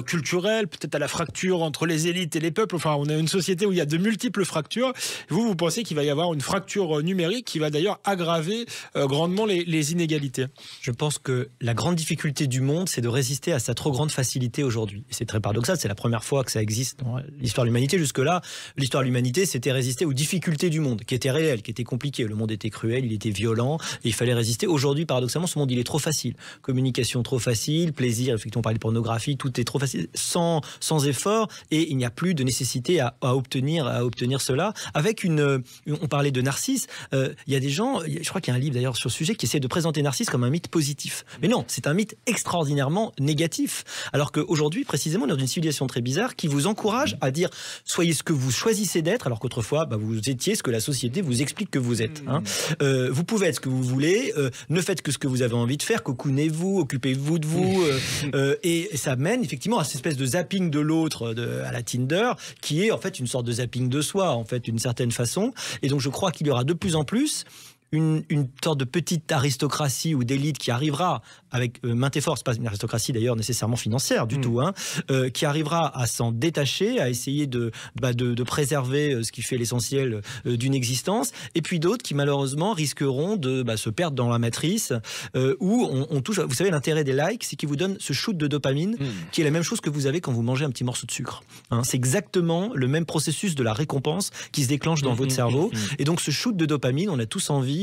culturelle, peut-être à la fracture entre les élites et les peuples. Enfin, on a une société où il y a de multiples fractures. Vous pensez qu'il va y avoir une fracture numérique qui va d'ailleurs aggraver grandement les inégalités? Je pense que la grande difficulté du monde, c'est de résister à sa trop grande facilité facilité aujourd'hui. Et c'est très paradoxal, c'est la première fois que ça existe dans l'histoire de l'humanité. Jusque-là, l'histoire de l'humanité, c'était résister aux difficultés du monde, qui étaient réelles, qui étaient compliquées. Le monde était cruel, il était violent, et il fallait résister. Aujourd'hui, paradoxalement, ce monde, il est trop facile. Communication trop facile, plaisir, effectivement, on parlait de pornographie, tout est trop facile, sans effort, et il n'y a plus de nécessité à obtenir cela. Avec on parlait de Narcisse, il y a des gens, je crois qu'il y a un livre d'ailleurs sur ce sujet, qui essaie de présenter Narcisse comme un mythe positif. Mais non, c'est un mythe extraordinairement négatif. Alors qu'aujourd'hui, précisément, on est dans une civilisation très bizarre qui vous encourage à dire soyez ce que vous choisissez d'être, alors qu'autrefois, vous étiez ce que la société vous explique que vous êtes. Hein. Vous pouvez être ce que vous voulez, ne faites que ce que vous avez envie de faire, cocoonez-vous, occupez-vous de vous, et ça mène effectivement à cette espèce de zapping de l'autre, à la Tinder, qui est en fait une sorte de zapping de soi, en fait, d'une certaine façon. Et donc je crois qu'il y aura de plus en plus une sorte de petite aristocratie ou d'élite qui arrivera avec maintes efforts, c'est pas une aristocratie d'ailleurs nécessairement financière du tout, hein, qui arrivera à s'en détacher, à essayer de préserver ce qui fait l'essentiel d'une existence, et puis d'autres qui malheureusement risqueront de se perdre dans la matrice, où on touche. Vous savez, l'intérêt des likes, c'est qu'ils vous donnent ce shoot de dopamine, qui est la même chose que vous avez quand vous mangez un petit morceau de sucre. Hein, c'est exactement le même processus de la récompense qui se déclenche dans votre cerveau, et donc ce shoot de dopamine, on a tous envie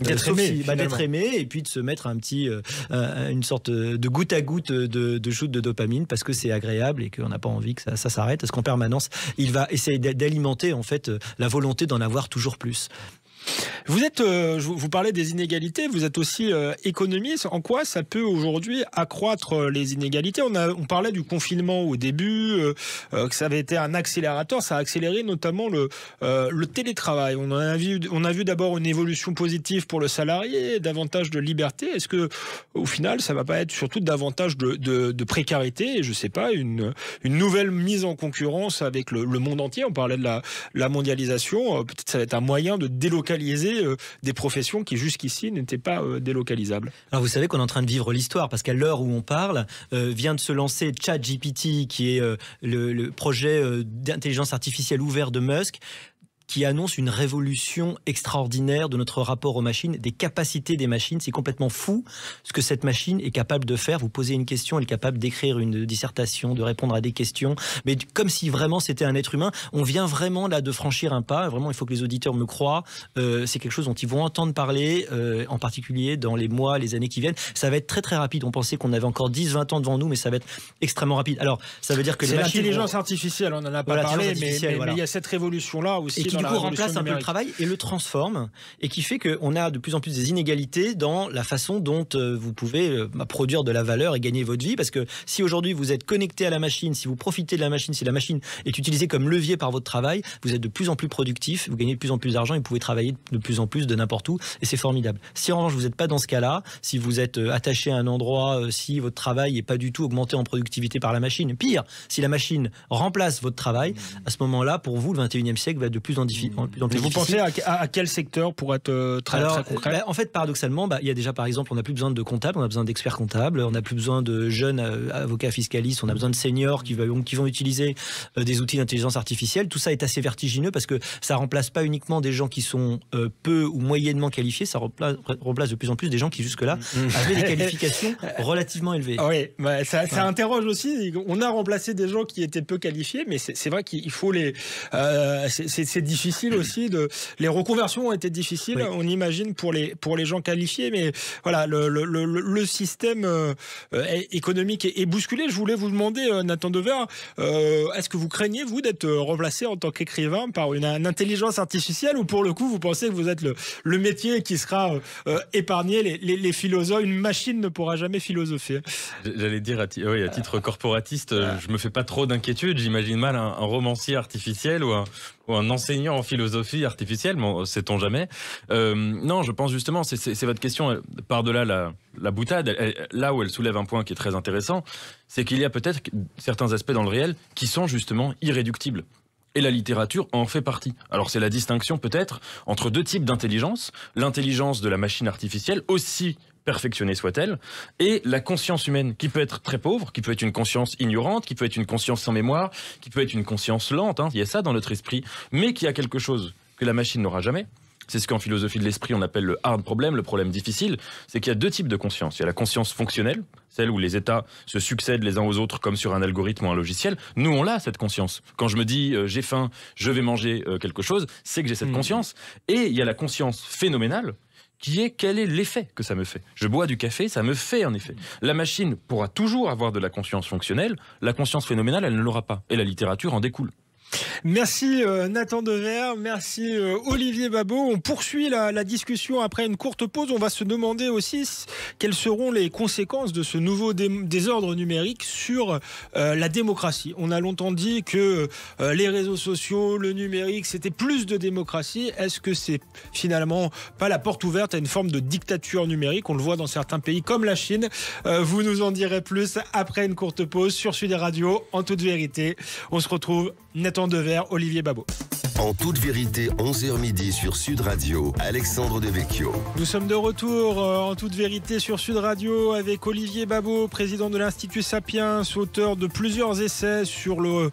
d'être aimé, et puis de se mettre une sorte de goutte à goutte de shoot de dopamine, parce que c'est agréable et qu'on n'a pas envie que ça s'arrête, parce qu'en permanence il va essayer d'alimenter en fait la volonté d'en avoir toujours plus. Vous êtes, vous parlez des inégalités, vous êtes aussi économiste. En quoi ça peut aujourd'hui accroître les inégalités ? On parlait du confinement au début, que ça avait été un accélérateur, ça a accéléré notamment le télétravail. On a vu d'abord une évolution positive pour le salarié, davantage de liberté. Est-ce que, au final, ça va pas être surtout davantage de précarité, et je sais pas, une nouvelle mise en concurrence avec le monde entier ? On parlait de la mondialisation, peut-être ça va être un moyen de délocaliser des professions qui jusqu'ici n'étaient pas délocalisables. Alors vous savez qu'on est en train de vivre l'histoire, parce qu'à l'heure où on parle, vient de se lancer ChatGPT, qui est le projet d'intelligence artificielle ouvert de Musk, qui annonce une révolution extraordinaire de notre rapport aux machines, des capacités des machines. C'est complètement fou ce que cette machine est capable de faire. Vous posez une question, elle est capable d'écrire une dissertation, de répondre à des questions, mais comme si vraiment c'était un être humain. On vient vraiment là de franchir un pas. Vraiment, il faut que les auditeurs me croient. C'est quelque chose dont ils vont entendre parler, en particulier dans les mois, les années qui viennent. Ça va être très très rapide. On pensait qu'on avait encore 10-20 ans devant nous, mais ça va être extrêmement rapide. Alors, ça veut dire que c'est l'intelligence artificielle, on n'en a pas parlé, mais il y a cette révolution-là aussi. Et qui du coup remplace un peu le travail et le transforme, et qui fait qu'on a de plus en plus des inégalités dans la façon dont vous pouvez produire de la valeur et gagner votre vie, parce que si aujourd'hui vous êtes connecté à la machine, si vous profitez de la machine, si la machine est utilisée comme levier par votre travail, vous êtes de plus en plus productif, vous gagnez de plus en plus d'argent et vous pouvez travailler de plus en plus de n'importe où, et c'est formidable. Si en revanche vous n'êtes pas dans ce cas-là, si vous êtes attaché à un endroit, si votre travail n'est pas du tout augmenté en productivité par la machine, pire, si la machine remplace votre travail, à ce moment-là, pour vous, le 21e siècle va être de plus en plus vous pensez à quel secteur pour être très concret ? En fait, paradoxalement, il y a déjà, par exemple, on n'a plus besoin de comptables, on a besoin d'experts comptables, on n'a plus besoin de jeunes avocats fiscalistes, on a besoin de seniors qui vont utiliser des outils d'intelligence artificielle. Tout ça est assez vertigineux, parce que ça remplace pas uniquement des gens qui sont peu ou moyennement qualifiés, ça remplace de plus en plus des gens qui jusque-là avaient des qualifications relativement élevées. Oui, ça interroge aussi. On a remplacé des gens qui étaient peu qualifiés, mais c'est vrai qu'il faut c'est difficile aussi. Les reconversions ont été difficiles, oui. On imagine pour les gens qualifiés, mais voilà, le système économique est bousculé. Je voulais vous demander, Nathan Dever, est-ce que vous craignez, vous, d'être remplacé en tant qu'écrivain par une intelligence artificielle, ou pour le coup, vous pensez que vous êtes le métier qui sera épargné, les philosophes, une machine ne pourra jamais philosopher? J'allais dire, à titre corporatiste, je me fais pas trop d'inquiétude. J'imagine mal un romancier artificiel ou un enseignant en philosophie artificielle, bon, sait-on jamais. Non, je pense justement, c'est votre question, par-delà la boutade, là où elle soulève un point qui est très intéressant, c'est qu'il y a peut-être certains aspects dans le réel qui sont justement irréductibles. Et la littérature en fait partie. Alors c'est la distinction peut-être entre deux types d'intelligence, l'intelligence de la machine artificielle, aussi perfectionnée soit-elle, et la conscience humaine, qui peut être très pauvre, qui peut être une conscience ignorante, qui peut être une conscience sans mémoire, qui peut être une conscience lente, il y a ça dans notre esprit, mais qui a quelque chose que la machine n'aura jamais, C'est ce qu'en philosophie de l'esprit on appelle le hard problem, le problème difficile. C'est qu'il y a 2 types de conscience. Il y a la conscience fonctionnelle, celle où les États se succèdent les uns aux autres comme sur un algorithme ou un logiciel. Nous, on l'a, cette conscience. Quand je me dis j'ai faim, je vais manger quelque chose, c'est que j'ai cette conscience. Et il y a la conscience phénoménale, qui est quel est l'effet que ça me fait. Je bois du café, ça me fait un effet. La machine pourra toujours avoir de la conscience fonctionnelle, la conscience phénoménale, elle ne l'aura pas. Et la littérature en découle. Merci Nathan Dever, merci Olivier Babot. On poursuit la discussion après une courte pause. On va se demander aussi quelles seront les conséquences de ce nouveau désordre numérique sur la démocratie. On a longtemps dit que les réseaux sociaux, le numérique, c'était plus de démocratie. Est-ce que c'est finalement pas la porte ouverte à une forme de dictature numérique? On le voit dans certains pays comme la Chine. Vous nous en direz plus après une courte pause sur Sud Radio. En toute vérité, on se retrouve Nathan Dever, Olivier Babot. En toute vérité, 11h midi sur Sud Radio, Alexandre Devecchio. Nous sommes de retour en toute vérité sur Sud Radio avec Olivier Babot, président de l'Institut Sapiens, auteur de plusieurs essais sur le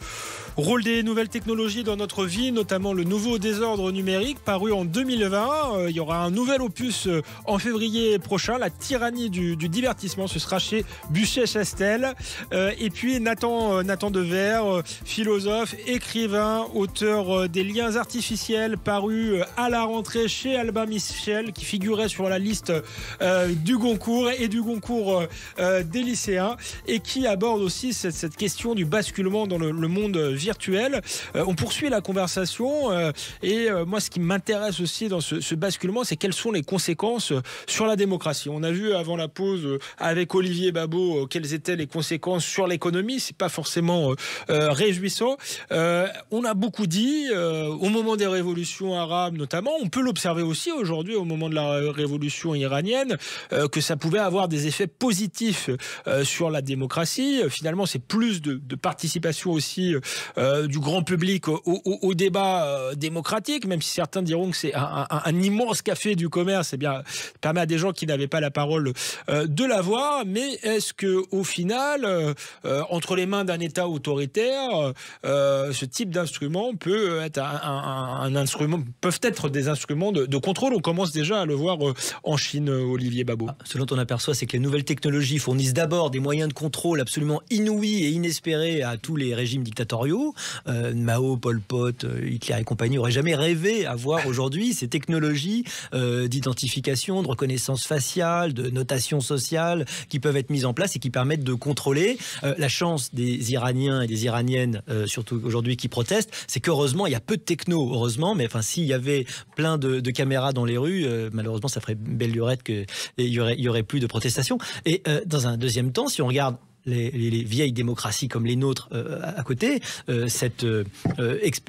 rôle des nouvelles technologies dans notre vie, notamment le nouveau désordre numérique, paru en 2020. Il y aura un nouvel opus en février prochain, La tyrannie du divertissement. Ce sera chez Buchet-Chastel. Et puis Nathan Dever, philosophe, écrivain, auteur des Liens artificiels, paru à la rentrée chez Albin Michel, qui figurait sur la liste du Goncourt et du Goncourt des lycéens, et qui aborde aussi cette question du basculement dans le monde virtuel. On poursuit la conversation et moi ce qui m'intéresse aussi dans ce basculement, c'est quelles sont les conséquences sur la démocratie. On a vu avant la pause avec Olivier Babot quelles étaient les conséquences sur l'économie. C'est pas forcément réjouissant. On a beaucoup dit au moment des révolutions arabes notamment, on peut l'observer aussi aujourd'hui au moment de la révolution iranienne, que ça pouvait avoir des effets positifs sur la démocratie. Finalement, c'est plus de participation aussi du grand public au débat démocratique, même si certains diront que c'est un immense café du commerce. Eh bien, ça permet à des gens qui n'avaient pas la parole de l'avoir. Mais est-ce que au final, entre les mains d'un État autoritaire, ce type d'instrument peut être un instrument, peuvent être des instruments de contrôle? On commence déjà à le voir en Chine, Olivier Babot. Ce dont on aperçoit, c'est que les nouvelles technologies fournissent d'abord des moyens de contrôle absolument inouïs et inespérés à tous les régimes dictatoriaux. Mao, Pol Pot, Hitler et compagnie n'auraient jamais rêvé à voir aujourd'hui ces technologies d'identification, de reconnaissance faciale, de notation sociale qui peuvent être mises en place et qui permettent de contrôler. La chance des Iraniens et des Iraniennes, surtout aujourd'hui, qui protestent, c'est qu'heureusement, il y a peu de techno, heureusement, mais enfin, s'il y avait plein de caméras dans les rues, malheureusement, ça ferait belle lurette qu'il y aurait plus de protestations. Et dans un deuxième temps, si on regarde les vieilles démocraties comme les nôtres à côté, cette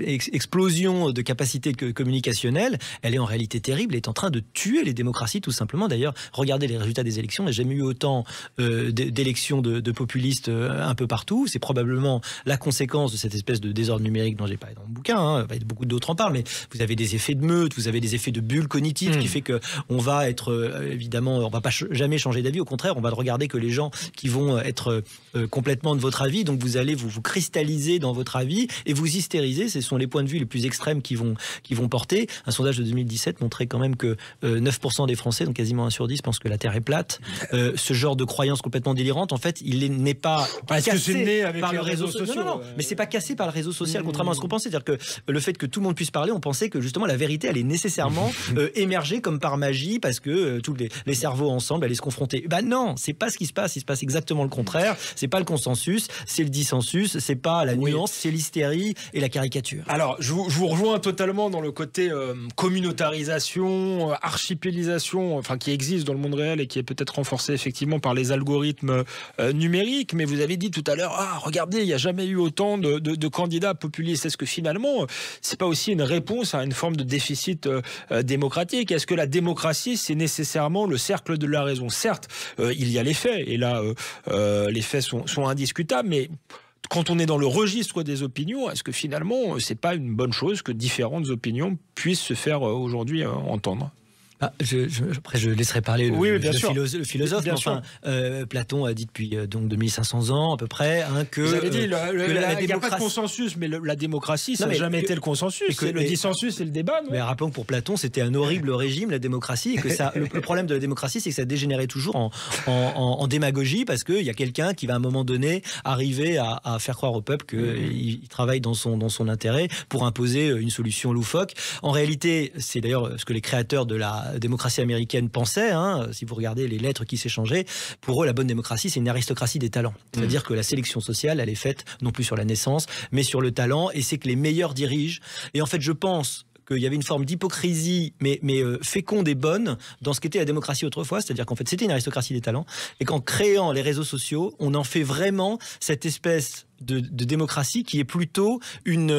explosion de capacités communicationnelles, elle est en réalité terrible, elle est en train de tuer les démocraties tout simplement. D'ailleurs, regardez les résultats des élections, il n'y a jamais eu autant d'élections de populistes un peu partout. C'est probablement la conséquence de cette espèce de désordre numérique dont j'ai parlé dans le bouquin, beaucoup d'autres en parlent, mais vous avez des effets de meute, vous avez des effets de bulle cognitive qui fait qu'on va être, évidemment, on ne va pas jamais changer d'avis, au contraire, on va regarder que les gens qui vont être complètement de votre avis, donc vous allez vous cristalliser dans votre avis et vous hystériser. Ce sont les points de vue les plus extrêmes qui vont porter. Un sondage de 2017 montrait quand même que 9% des Français, donc quasiment 1 sur 10, pensent que la Terre est plate. Ce genre de croyance complètement délirante, en fait, il n'est pas cassé par le réseau social. Non, mais c'est pas cassé par le réseau social, contrairement à ce qu'on pensait. C'est-à-dire que le fait que tout le monde puisse parler, on pensait que justement la vérité allait nécessairement émerger comme par magie parce que tous les cerveaux ensemble allaient se confronter. Non, c'est pas ce qui se passe. Il se passe exactement le contraire. C'est pas le consensus, c'est le dissensus, c'est pas la nuance, c'est l'hystérie et la caricature. Alors, je vous rejoins totalement dans le côté communautarisation, archipélisation, enfin qui existe dans le monde réel et qui est peut-être renforcée effectivement par les algorithmes numériques. Mais vous avez dit tout à l'heure, regardez, il n'y a jamais eu autant de candidats populistes. Est-ce que finalement, c'est pas aussi une réponse à une forme de déficit démocratique? Est-ce que la démocratie, c'est nécessairement le cercle de la raison? Certes, il y a les faits, et là, les faits sont indiscutables, mais quand on est dans le registre des opinions, est-ce que finalement, c'est pas une bonne chose que différentes opinions puissent se faire aujourd'hui entendre? Après, je laisserai parler le philosophe. Bien sûr. Platon a dit depuis donc 2500 ans à peu près que vous avez dit, la il n'y a pas de consensus, mais la démocratie, ça n'a jamais été le consensus. Le dissensus, c'est le débat. Mais rappelons que pour Platon, c'était un horrible régime, la démocratie, et que le problème de la démocratie, c'est que ça dégénérait toujours en démagogie, parce qu'il y a quelqu'un qui va à un moment donné arriver à faire croire au peuple qu'il travaille dans son intérêt pour imposer une solution loufoque. En réalité, c'est d'ailleurs ce que les créateurs de la démocratie américaine pensaient, si vous regardez les lettres qui s'échangeaient. Pour eux, la bonne démocratie, c'est une aristocratie des talents. C'est-à-dire que la sélection sociale, elle est faite non plus sur la naissance, mais sur le talent, et c'est que les meilleurs dirigent. Et en fait, je pense qu'il y avait une forme d'hypocrisie, mais féconde et bonne, dans ce qu'était la démocratie autrefois, c'est-à-dire qu'en fait, c'était une aristocratie des talents, et qu'en créant les réseaux sociaux, on en fait vraiment cette espèce de démocratie qui est plutôt une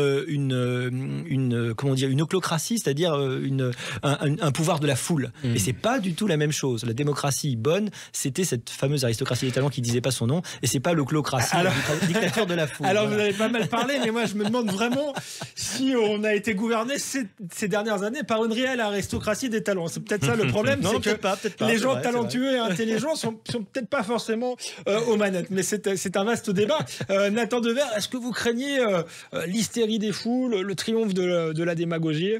oclocratie, c'est-à-dire un pouvoir de la foule. Et c'est pas du tout la même chose. La démocratie bonne, c'était cette fameuse aristocratie des talents qui disait pas son nom, et c'est pas l'oclocratie, la dictature de la foule. Alors vous avez pas mal parlé, mais moi je me demande vraiment si on a été gouverné ces dernières années par une réelle aristocratie des talents. C'est peut-être ça le problème, c'est que peut-être pas, les gens vrai, talentueux et intelligents sont peut-être pas forcément aux manettes. Mais c'est un vaste débat. Nathan Dever, est-ce que vous craignez l'hystérie des foules, le triomphe de la démagogie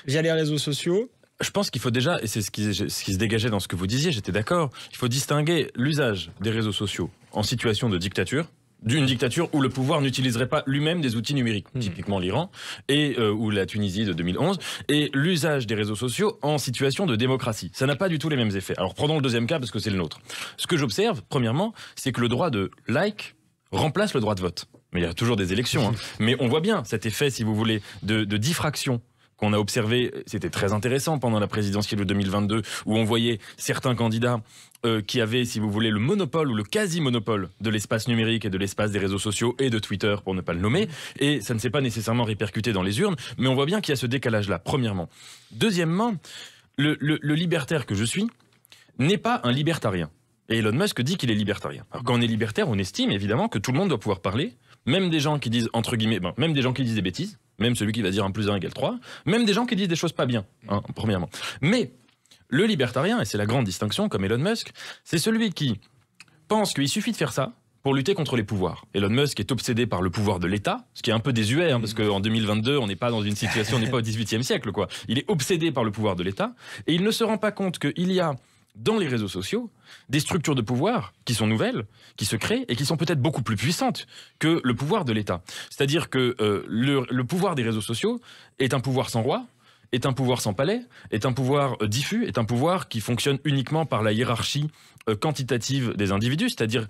via les réseaux sociaux ? Je pense qu'il faut déjà, et c'est ce qui se dégageait dans ce que vous disiez, j'étais d'accord, il faut distinguer l'usage des réseaux sociaux en situation de dictature, d'une dictature où le pouvoir n'utiliserait pas lui-même des outils numériques, typiquement l'Iran, et ou la Tunisie de 2011, et l'usage des réseaux sociaux en situation de démocratie. Ça n'a pas du tout les mêmes effets. Alors prenons le deuxième cas parce que c'est le nôtre. Ce que j'observe, premièrement, c'est que le droit de like remplace le droit de vote. Mais il y a toujours des élections. Mais on voit bien cet effet, si vous voulez, de diffraction qu'on a observé. C'était très intéressant pendant la présidentielle de 2022, où on voyait certains candidats qui avaient, si vous voulez, le monopole ou le quasi-monopole de l'espace numérique et de l'espace des réseaux sociaux et de Twitter, pour ne pas le nommer. Et ça ne s'est pas nécessairement répercuté dans les urnes, mais on voit bien qu'il y a ce décalage-là, premièrement. Deuxièmement, le libertaire que je suis n'est pas un libertarien. Et Elon Musk dit qu'il est libertarien. Alors quand on est libertaire, on estime évidemment que tout le monde doit pouvoir parler, même des gens qui disent, entre guillemets, même des gens qui disent des bêtises, même celui qui va dire 1 + 1 = 3, même des gens qui disent des choses pas bien, premièrement. Mais le libertarien, et c'est la grande distinction, comme Elon Musk, c'est celui qui pense qu'il suffit de faire ça pour lutter contre les pouvoirs. Elon Musk est obsédé par le pouvoir de l'État, ce qui est un peu désuet, parce qu'en 2022, on n'est pas dans une situation, on n'est pas au XVIIIe siècle, quoi. Il est obsédé par le pouvoir de l'État, et il ne se rend pas compte qu'il y a dans les réseaux sociaux des structures de pouvoir qui sont nouvelles, qui se créent et qui sont peut-être beaucoup plus puissantes que le pouvoir de l'État. C'est-à-dire que le pouvoir des réseaux sociaux est un pouvoir sans roi, est un pouvoir sans palais, est un pouvoir diffus, est un pouvoir qui fonctionne uniquement par la hiérarchie quantitative des individus, c'est-à-dire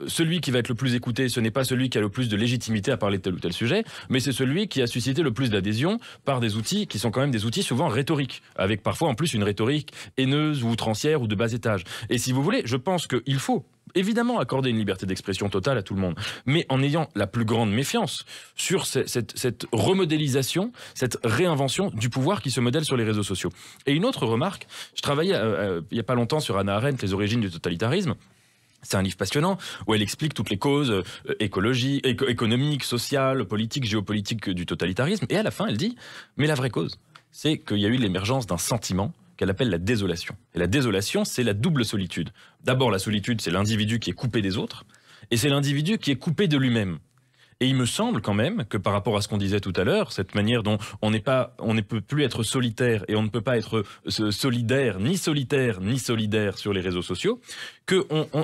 celui qui va être le plus écouté, ce n'est pas celui qui a le plus de légitimité à parler de tel ou tel sujet, mais c'est celui qui a suscité le plus d'adhésion par des outils qui sont quand même des outils souvent rhétoriques, avec parfois en plus une rhétorique haineuse ou outrancière ou de bas étage. Et si vous voulez, je pense qu'il faut évidemment accorder une liberté d'expression totale à tout le monde, mais en ayant la plus grande méfiance sur cette remodélisation, cette réinvention du pouvoir qui se modèle sur les réseaux sociaux. Et une autre remarque, je travaillais il n'y a pas longtemps sur Hannah Arendt, Les origines du totalitarisme. C'est un livre passionnant où elle explique toutes les causes économiques, sociales, politiques, géopolitiques du totalitarisme. Et à la fin, elle dit, mais la vraie cause, c'est qu'il y a eu l'émergence d'un sentiment qu'elle appelle la désolation. Et la désolation, c'est la double solitude. D'abord, la solitude, c'est l'individu qui est coupé des autres, et c'est l'individu qui est coupé de lui-même. Et il me semble quand même que par rapport à ce qu'on disait tout à l'heure, cette manière dont on ne peut plus être solitaire et on ne peut pas être solidaire, ni solidaire sur les réseaux sociaux,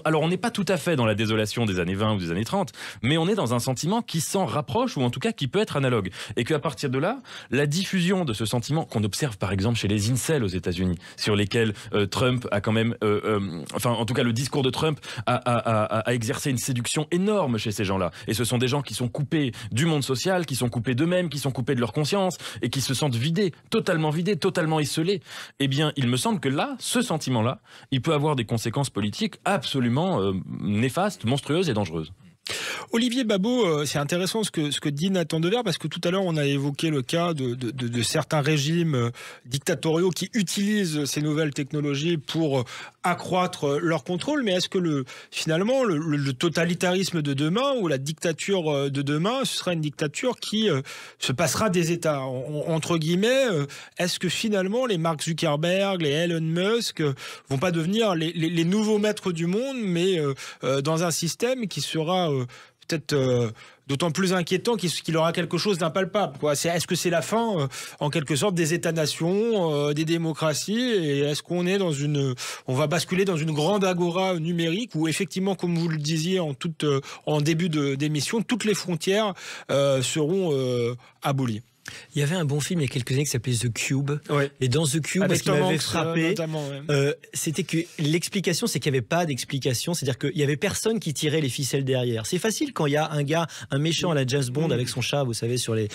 alors on n'est pas tout à fait dans la désolation des années 20 ou des années 30, mais on est dans un sentiment qui s'en rapproche ou en tout cas qui peut être analogue. Et qu'à partir de là, la diffusion de ce sentiment qu'on observe par exemple chez les incels aux États-Unis, sur lesquels Trump a quand même, en tout cas le discours de Trump a exercé une séduction énorme chez ces gens-là. Et ce sont des gens qui sont coupés du monde social, qui sont coupés d'eux-mêmes, qui sont coupés de leur conscience et qui se sentent vidés, totalement esselés. Eh bien, il me semble que là, ce sentiment-là, il peut avoir des conséquences politiques absolument néfastes, monstrueuses et dangereuses. Olivier Babot, c'est intéressant ce que dit Nathan Devers, parce que tout à l'heure on a évoqué le cas de certains régimes dictatoriaux qui utilisent ces nouvelles technologies pour accroître leur contrôle. Mais est-ce que finalement le totalitarisme de demain ou la dictature de demain, ce sera une dictature qui se passera des États entre guillemets? Est-ce que finalement les Mark Zuckerberg, les Elon Musk vont pas devenir les nouveaux maîtres du monde, mais dans un système qui sera peut-être d'autant plus inquiétant qu'il aura quelque chose d'impalpable, quoi. Est-ce que c'est la fin, en quelque sorte, des États-nations, des démocraties, et est-ce qu'on est on va basculer dans une grande agora numérique où effectivement, comme vous le disiez en début d'émission, toutes les frontières seront abolies? Il y avait un bon film il y a quelques années qui s'appelait The Cube. Ouais. Et dans The Cube, ce qui m'avait frappé, ouais. c'était que l'explication, c'est qu'il n'y avait pas d'explication. C'est-à-dire qu'il n'y avait personne qui tirait les ficelles derrière. C'est facile quand il y a un méchant à la James Bond avec son chat, vous savez, sur les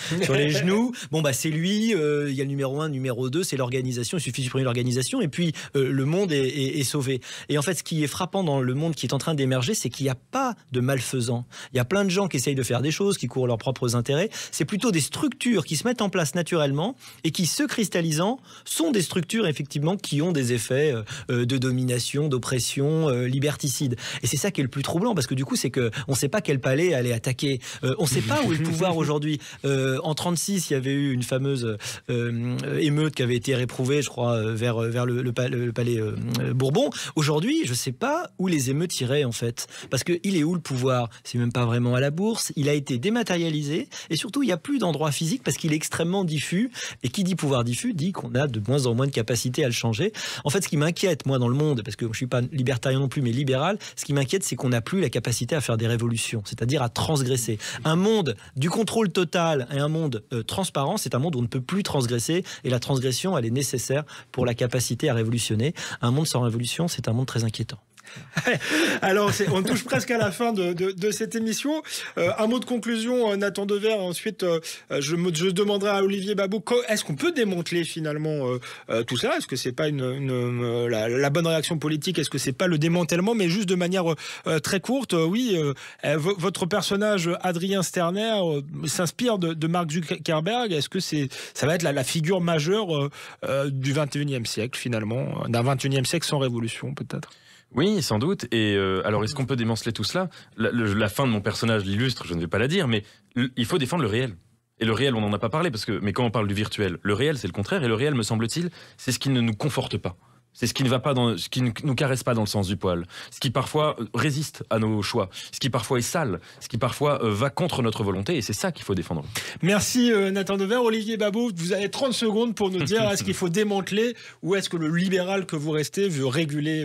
genoux. Bon, bah, c'est lui, il y a le numéro 1, numéro 2, c'est l'organisation. Il suffit de supprimer l'organisation et puis le monde est sauvé. Et en fait, ce qui est frappant dans le monde qui est en train d'émerger, c'est qu'il n'y a pas de malfaisants. Il y a plein de gens qui essayent de faire des choses, qui courent leurs propres intérêts. C'est plutôt des structures qui se mettent en place naturellement et qui, se cristallisant, sont des structures effectivement qui ont des effets de domination, d'oppression, liberticide. Et c'est ça qui est le plus troublant, parce que du coup, c'est qu'on ne sait pas quel palais aller attaquer. On ne sait pas où est le pouvoir aujourd'hui. En 1936, il y avait eu une fameuse émeute qui avait été réprouvée, je crois, vers le palais Bourbon. Aujourd'hui, je ne sais pas où les émeutes iraient, en fait. Parce qu'il est où le pouvoir? C'est même pas vraiment à la bourse. Il a été dématérialisé et surtout, il n'y a plus d'endroit physique parce qu'il est extrêmement diffus. Et qui dit pouvoir diffus dit qu'on a de moins en moins de capacité à le changer. En fait, ce qui m'inquiète, moi, dans le monde, parce que je ne suis pas libertarien non plus, mais libéral, ce qui m'inquiète, c'est qu'on n'a plus la capacité à faire des révolutions, c'est-à-dire à transgresser. Un monde du contrôle total et un monde transparent, c'est un monde où on ne peut plus transgresser. Et la transgression, elle est nécessaire pour la capacité à révolutionner. Un monde sans révolution, c'est un monde très inquiétant. Alors, on touche presque à la fin de cette émission. Un mot de conclusion, Nathan Devers. Ensuite, je demanderai à Olivier Babot, est-ce qu'on peut démanteler finalement tout ça? Est-ce que c'est pas la bonne réaction politique? Est-ce que c'est pas le démantèlement, mais juste de manière très courte? Oui, votre personnage Adrien Sterner s'inspire de Mark Zuckerberg. Est-ce que ça va être la figure majeure du 21e siècle finalement, d'un 21e siècle sans révolution peut-être? Oui, sans doute. Et alors, est-ce qu'on peut démanteler tout cela? La fin de mon personnage l'illustre, je ne vais pas la dire, mais il faut défendre le réel. Et le réel, on n'en a pas parlé, mais quand on parle du virtuel, le réel, c'est le contraire. Et le réel, me semble-t-il, c'est ce qui ne nous conforte pas. C'est ce qui ne va pas ce qui ne nous caresse pas dans le sens du poil. Ce qui parfois résiste à nos choix. Ce qui parfois est sale. Ce qui parfois va contre notre volonté. Et c'est ça qu'il faut défendre. Merci Nathan Devers. Olivier Babot, vous avez 30 secondes pour nous dire est-ce qu'il faut démanteler ou est-ce que le libéral que vous restez veut réguler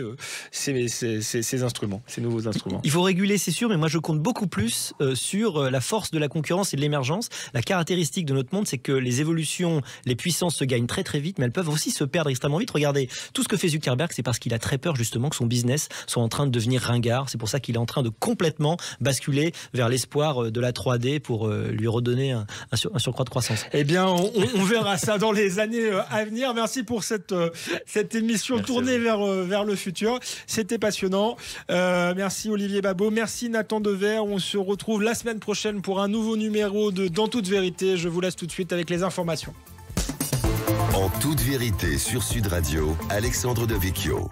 ces instruments, ces nouveaux instruments? Il faut réguler, c'est sûr, mais moi je compte beaucoup plus sur la force de la concurrence et de l'émergence. La caractéristique de notre monde, c'est que les évolutions, les puissances se gagnent très très vite, mais elles peuvent aussi se perdre extrêmement vite. Regardez, tout ce que fait Zuckerberg, c'est parce qu'il a très peur justement que son business soit en train de devenir ringard. C'est pour ça qu'il est en train de complètement basculer vers l'espoir de la 3D pour lui redonner un surcroît de croissance. Eh bien, on verra ça dans les années à venir. Merci pour cette émission tournée vers le futur. C'était passionnant. Merci Olivier Babot. Merci Nathan Devers. On se retrouve la semaine prochaine pour un nouveau numéro de Dans toute vérité. Je vous laisse tout de suite avec les informations. En toute vérité sur Sud Radio, Alexandre Devecchio.